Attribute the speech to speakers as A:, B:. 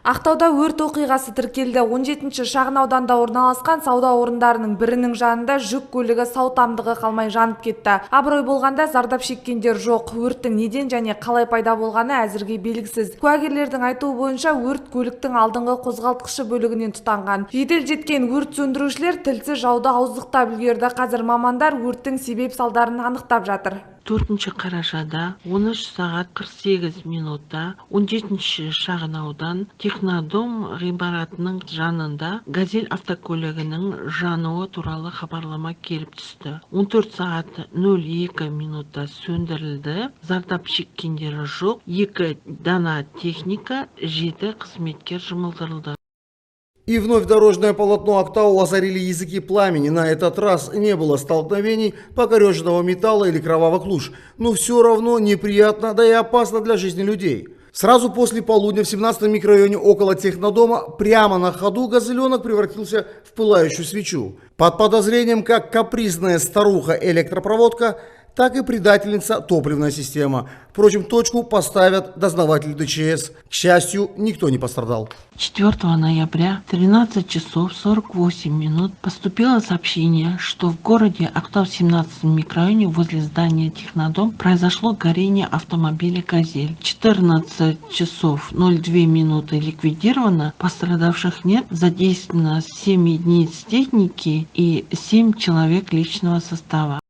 A: Ақтауда өрт оқиғасы тіркелді. 17-ші шағын ауданда орналасқан сауда орындарының бірінің жанында жүк көлігі сау тамдығы қалмай жанып кетті. Абырой болғанда зардап шеккендер жоқ. Өрттің неден және қалай пайда болғаны әзірге белгісіз. Куәгерлердің айтуы бойынша өрт көліктің алдыңғы қозғалтқышы бөлігінен тұтанған. Жедел жеткен өрт сөндірушілер тілсіз жауды ауыздықтап үлгерді. Қазір мамандар өрттің себеп салдарын анықтап жатыр.
B: 4 қарашада 13 сағат 48 минутта 17-ші шағын аудан Технодом ғимаратының жанында газель автокөлігінің жануы туралы хабарлама келіп түсті. 14 сағат 02 минутта сөндірілді. Зардап шеккендері жоқ. 2 дана техника, 7 қызметкер жұмылдырылды.
C: И вновь дорожное полотно Актау озарили языки пламени. На этот раз не было столкновений, покореженного металла или кровавых луж. Но все равно неприятно, да и опасно для жизни людей. Сразу после полудня в 17-м микрорайоне около Технодома прямо на ходу газеленок превратился в пылающую свечу. Под подозрением как капризная старуха-электропроводка, так и предательница топливная система. Впрочем, точку поставят дознаватели ДЧС. К счастью, никто не пострадал.
B: 4 ноября 13 часов 48 минут поступило сообщение, что в городе Актау в 17-м микрорайоне возле здания Технодом произошло горение автомобиля «Газель». 14 часов 02 минуты ликвидировано, пострадавших нет, задействовано 7 единиц техники и 7 человек личного состава.